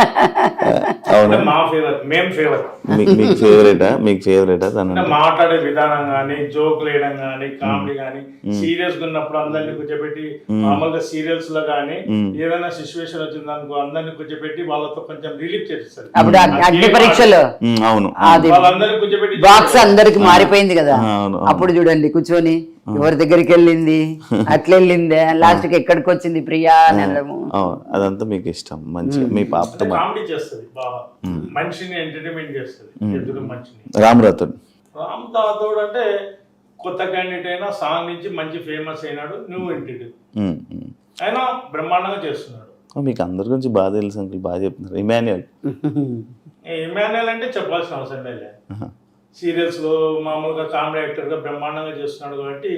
అవునా? మా ఫేవర్, మేం ఫేవర్. మీకు ఫేవరెటా? మీకు ఫేవరెటా తను? మాట్లాడే విధానం గానీ, జోక్ వేయడం గానీ, కామెడీ గానీ, సీరియస్ గా ఉన్నప్పుడు అందరినీ కూర్చోబెట్టి, మామూలుగా సీరియల్స్ లో గానీ ఏదైనా సిచ్యువేషన్ వచ్చిందనుకో అందరినీ కూర్చోబెట్టి వాళ్ళతో కొంచెం రిలీఫ్ చేస్తారు. అప్పుడు అగ్ని పరీక్షలో అవును, అది వాళ్ళందరినీ కూర్చోబెట్టి బాక్స్ అందరికి మారిపోయింది కదా, అప్పుడు చూడండి కూర్చొని ఎవరి దగ్గరికి వెళ్ళింది, అట్లా వెళ్ళిందే, లాస్ట్ కి ఎక్కడికి వచ్చింది ప్రియా అని అనడము. అదంతా మీకు ఇష్టం. మంచి మీ పాపతో కామెడీ చేస్తుంది బాగా, మనిషిని ఎంటర్టైన్మెంట్ చేస్తుంది. ఎదురు మనిషిని రామ్ రాథోడ్. రామ్ రాథోడ్ అంటే కొత్త క్యాండిడేట్ అయినా సాంగ్ నుంచి మంచి ఫేమస్ అయినాడు, న్యూ ఎంటిటీ అయినా బ్రహ్మాండంగా చేస్తున్నాడు. మీకు అందరి గురించి బాగా తెలుసు అంకుల్, బాగా చెప్తున్నారు. ఇమాన్యుయల్ అంటే చెప్పాల్సిన అవసరం లేదు. సీరియల్స్ లో మామూలుగా కామెడీ యాక్టర్ గా బ్రహ్మాండంగా చేస్తున్నాడు కాబట్టి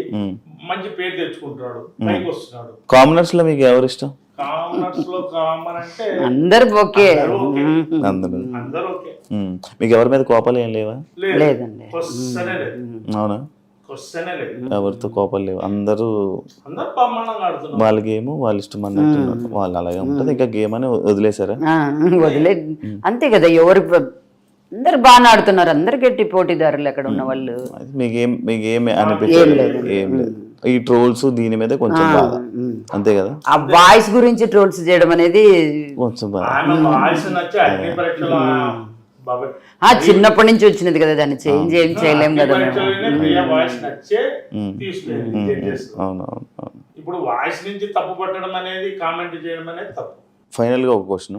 మంచి పేరు తెచ్చుకుంటున్నాడు, పైకి వస్తున్నాడు. కామనర్స్ లో మీకు ఎవరు ఇష్టం? కామనర్స్ లో కామన్ అంటే అందరు ఓకే, అందరూ ఓకే. మీకు ఎవరి మీద కోపాలు ఏం లేవా? లేదండి. క్వశ్చనే లేదు. అవునా? క్వశ్చనే లేదు. ఎవరితో కోపాలు లేవు, అందరూ బ్రహ్మాండంగా ఆడుతున్నారు. వాళ్ళ గేమ్ వాళ్ళ ఇష్టం అన్నట్టు వాళ్ళు అలాగే ఉంటుంది. ఇంకా గేమ్ అని వదిలేసారా? వదిలే అంతే కదా, ఎవరు అందరు బాగా ఆడుతున్నారు, అందరు గట్టి పోటీదారులు అక్కడ ఉన్న వాళ్ళు. మీకేం అనిపించలేదు? ఏం లేదు. ఈ ట్రోల్స్ దీని మీద కొంచెం బాగా అంతే కదా. ఆ వాయిస్ గురించి ట్రోల్స్ చేయడం అనేది కొంచెం బాగా వాయిస్ నచ్చి అగ్ని పరీక్షలో చిన్నప్పటి నుంచి వచ్చినది కదా, దాన్ని చేంజ్ ఏం చేయలేం కదా. వాయిస్ నచ్చే తీసుకెళ్ళి అవునవును. ఇప్పుడు వాయిస్ నుంచి తప్పు పట్టడం అనేది, కామెంట్ చేయడం అనేది తప్పు. ఫైనల్ గా ఒక క్వశ్చన్,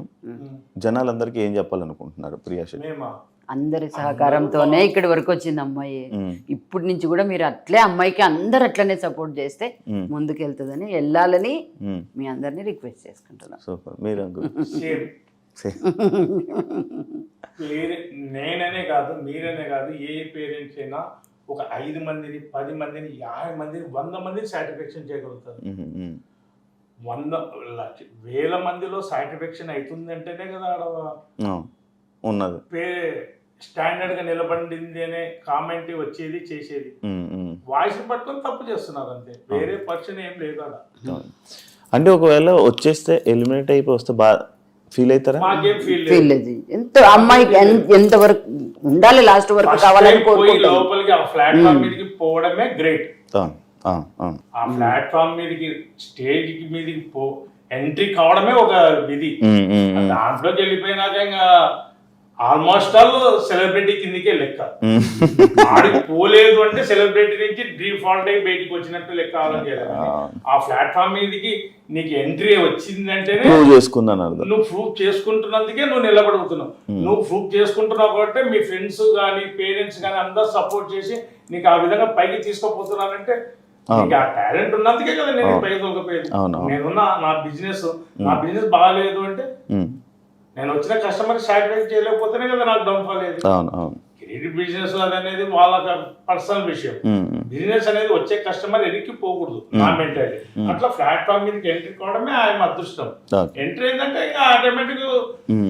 జనాలందరికీ ఏం చెప్పాలనుకుంటున్నారు ప్రియా శెట్టి? అందరి సహకారంతోనే ఇక్కడి వరకు వచ్చింది అమ్మాయి. ఇప్పటి నుంచి కూడా మీరు అట్లే అమ్మాయికి అందరు అట్లనే సపోర్ట్ చేస్తే ముందుకు వెళ్తుందని, వెళ్ళాలని మీ అందరినీ రిక్వెస్ట్ చేసుకుంటున్నాను. సూపర్. మీరు నేననే కాదు, మీరనే కాదు, ఏ పేరెంట్స్ అయినా ఒక 5 మందిని 10 మందిని 50 మందిని 100 మందిని సాటిస్ఫాక్షన్ చేయగలుగుతారు. 100,000 మందిలో సాటిస్ఫాక్షన్ అవుతుంది అంటేనే కదా ఆడ ఉన్నది స్టాండర్డ్ గా నిలబడింది అనే కామెంట్ వచ్చేది, చేసేది. వాయిస్ పట్టుకొని తప్పు చేస్తున్నారు అంతే, వేరే పర్సన్ ఏం లేదు అలా. అంటే ఒకవేళ వచ్చేస్తే ఎలిమినేట్ అయిపోయి వస్తే బాగా ఫీల్ అవుతారా? మాకేం ఫీల్ లేదు. ఎంత అమ్మాయికి ఎంత వరకు ఉండాలి, లాస్ట్ వరకు కావాలని లోపలికి ఆ ప్లాట్ఫామ్ మీదకి పోవడమే గ్రేట్. ఆ ప్లాట్ఫామ్ మీదకి, స్టేజ్ మీదకి ఎంట్రీ కావడమే ఒక విధి. దాంట్లోకి వెళ్ళిపోయినాక ఇంకా ఆల్మోస్ట్ ఆల్ సెలబ్రిటీ కిందకే లెక్క. ఆడికి పోలేదు అంటే సెలబ్రిటీ నుంచి డిఫాల్ట్ అయి బయటికి వచ్చినట్టు లెక్క ఆలోచించాలి. ఆ ప్లాట్ఫామ్ మీదకి నీకు ఎంట్రీ వచ్చిందంటేనే నువ్వు ప్రూవ్ చేసుకుంటున్నందుకే నువ్వు నిలబడుతున్నావు. నువ్వు ప్రూవ్ చేసుకుంటున్నావు కాబట్టి మీ ఫ్రెండ్స్ కానీ పేరెంట్స్ కానీ అందరు సపోర్ట్ చేసి నీకు ఆ విధంగా పైకి తీసుకుపోతున్నారంటే నీకు ఆ టాలెంట్ ఉన్నందుకే కదా నేను పైకి తోకపోయేది. నేనున్నా నా బిజినెస్ బాగాలేదు అంటే నేను వచ్చిన కస్టమర్ సాటిస్ఫై చేయలేకపోతేనే కదా నాకు డౌన్ఫాల్ లేదు. క్రెడిట్ బిజినెస్ అనేది వాళ్ళ పర్సనల్ విషయం. బిజినెస్ అనేది వచ్చే కస్టమర్ ఎన్నికి పోకూడదు నా మెంటాలిటీ. అట్లా ప్లాట్ఫామ్ మీదకి ఎంట్రీ కావడమే ఆయన అదృష్టం. ఎంట్రీ ఏంటంటే ఇంకా ఆటోమేటిక్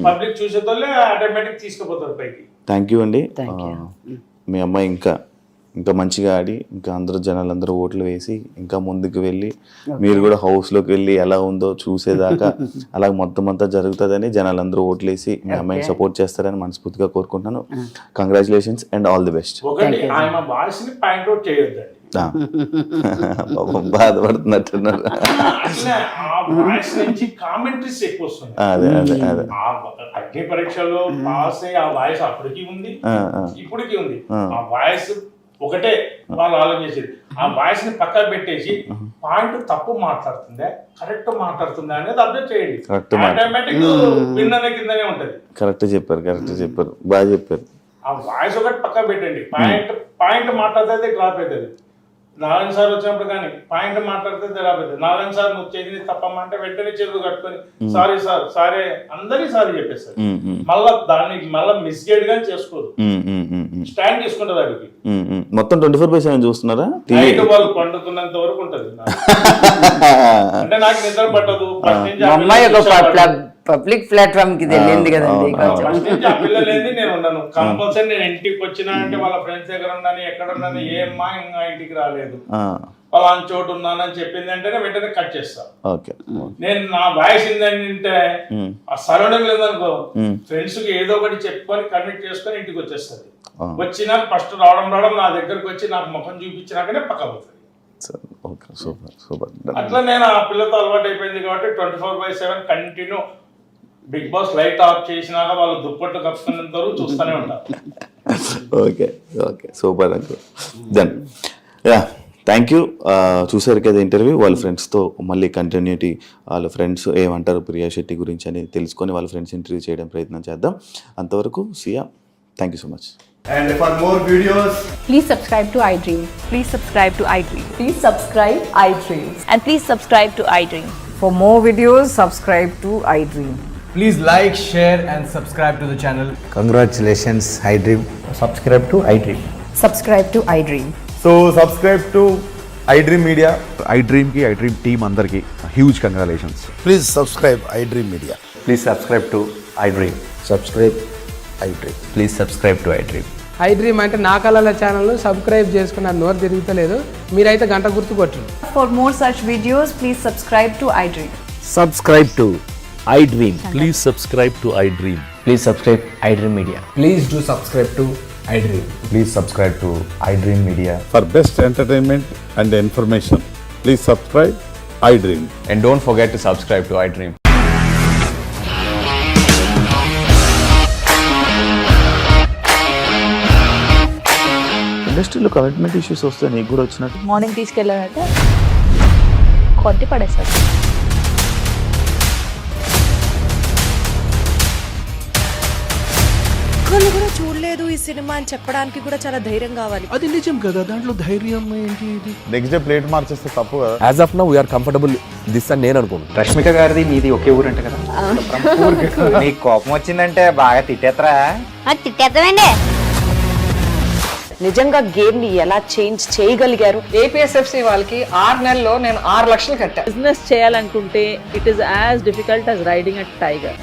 పబ్లిక్ చూసేతోళ్ళే ఆటోమేటిక్ తీసుకుపోతారు పైకి. థ్యాంక్ యూ అండి. మీ అమ్మాయి ఇంకా మంచిగా ఆడి ఇంకా అందరూ జనాలందరూ ఓట్లు వేసి ఇంకా ముందుకు వెళ్ళి మీరు కూడా హౌస్లోకి వెళ్ళి ఎలా ఉందో చూసేదాకా అలా మొత్తం అంతా జరుగుతుందని జనాలందరూ ఓట్లు వేసి మీ అమ్మాయిని సపోర్ట్ చేస్తారని మనస్ఫూర్తిగా కోరుకుంటున్నాను. Congratulations and all the best. బాధపడుతున్నట్టున్నారు. అదే అదే అదే అగ్ని పరీక్షలో పాస్ అయ్యి ఆ వాయిస్ అప్పటికి ఉంది, ఇప్పటికి ఉంది. ఆ వాయిస్ ఒకటే వాళ్ళు ఆలోచించేది. ఆ వాయిస్ ని పక్కన పెట్టేసి పాయింట్ తప్పు మాట్లాడుతుందా కరెక్ట్ మాట్లాడుతుందా అనేది అబ్జర్వ్ చేయండి. ఆటోమేటిక్ విన్నర్ కిందనే ఉంటది. కరెక్ట్ చెప్పారు బాగా చెప్పారు. ఆ వాయిస్ ఒకటి పక్కన పెట్టండి, పాయింట్ మాట్లాడితే డ్రాప్ అవుతుంది. నారాయణ సార్ వచ్చినప్పుడు కానీ పాయింట్ మాట్లాడితే తెలియదు. నారాయణ సార్ నువ్వు చేసింది తప్పమంటే వెంటనే చేతులు కట్టుకొని సారీ సార్ సారీ అందరికీ సారీ చెప్పేస్తారు. మళ్ళా దాన్ని మళ్ళీ మిస్గైడ్ గా చేసుకోదు, స్టాండ్ తీసుకుంటది అడిగి. మొత్తం 24/7 చూస్తున్నారా? నైట్ వాళ్ళు పండుకున్నంత వరకు ఉంటది. అంటే నాకు నిద్ర పట్టదు. అమ్మాయి పబ్లిక్ ప్లాట్ఫామ్ కి వెళ్ళింది కదండి. ఆ పిల్లలేంది నేను ఉన్నాను కంపల్సరీ. నేను ఇంటికి వచ్చినా అంటే వాళ్ళ ఫ్రెండ్స్ దగ్గర ఉన్నాను, ఎక్కడ ఉన్నాను, ఏమ్మా ఇంకా ఇంటికి రాలేదు, వాళ్ళ చోటు ఉన్నానని చెప్పింది అంటే వెంటనే కట్ చేస్తా. నేను నా వాయిస్ ఏంటంటే ఆ సరౌండింగ్ లేదనుకో ఫ్రెండ్స్ కి ఏదో ఒకటి చెప్పుకొని కనెక్ట్ చేసుకొని ఇంటికి వచ్చేస్తుంది. వచ్చినా ఫస్ట్ రావడం నా దగ్గరకు వచ్చి నాకు ముఖం చూపించినాకనే పక్క పోతుంది. అట్లా నేను ఆ పిల్లతో అలవాటు అయిపోయింది కాబట్టి 24/7 continue. Bigg Boss light off చేసినాక వాళ్ళు దుప్పట్టు కప్పుకున్నంత వరకు చూస్తూనే ఉంటారు. Okay okay super uncle. Then yeah thank you. చూసారు కదా ఇంటర్వ్యూ. వాళ్ళ ఫ్రెండ్స్తో మళ్ళీ కంటిన్యూటీ, వాళ్ళ ఫ్రెండ్స్ ఏమంటారు ప్రియా శెట్టి గురించి అని తెలుసుకొని వాళ్ళ ఫ్రెండ్స్ ఇంటర్వ్యూ చేయడం ప్రయత్నం చేద్దాం. అంతవరకు see ya, thank you so much. And for more videos, please subscribe to iDream. Please subscribe to iDream. Please subscribe iDream. And please subscribe to iDream. For more videos, subscribe to iDream. please like, share and subscribe to the channel. Congratulations, iDream. Subscribe to iDream. Subscribe to iDream. So subscribe to iDream Media. iDream ki iDream team andarki huge congratulations. Please subscribe iDream Media. Please subscribe to iDream. Subscribe iDream. Please subscribe to iDream. iDream అంటే నా కళల channel subscribe చేసుకున్న నోరు తిరుగుతలేదు, మీరైతే గంట గుర్తు కొట్టండి. For more such videos, please subscribe to iDream. Subscribe to iDream. Please subscribe to iDream. Please subscribe iDream Media. Please do subscribe to iDream. Please subscribe to iDream Media. For best entertainment and information, please subscribe iDream. And don't forget to subscribe to iDream. ఇండస్ట్రీలో commitment issues వస్తే నీకు కూడా వచ్చినట్టు? Morning తీసుకెళ్ళారంటే కొట్టి పడేస్తారు. ఒక్కళ్ళు కూడా చూడలేదు ఈ సినిమా అని చెప్పడానికి కూడా చాలా ధైర్యం కావాలి. అది నిజం కదా, దాంట్లో ధైర్యం ఏంటి? ఇది నెక్స్ట్ డే ప్లేట్ మార్చేస్తే తప్పు కదా. As of now, we are comfortable this అని నేను అనుకుంటున్నాను. రష్మిక గారిది మీది ఒకే ఊరు అంట కదా? నీకు కోపం వచ్చిందంటే బాగా తిట్టేత్తరా? తిట్టేద్దామండి. నిజంగా గేమ్ ని ఎలా చేంజ్ చేయగలిగారు? ఏపీఎస్ఎఫ్సి వాళ్ళకి 6 నెలల్లో నేను 6 లక్షలు కట్టా. బిజినెస్ చేయాలనుకుంటే it is as difficult as riding a tiger.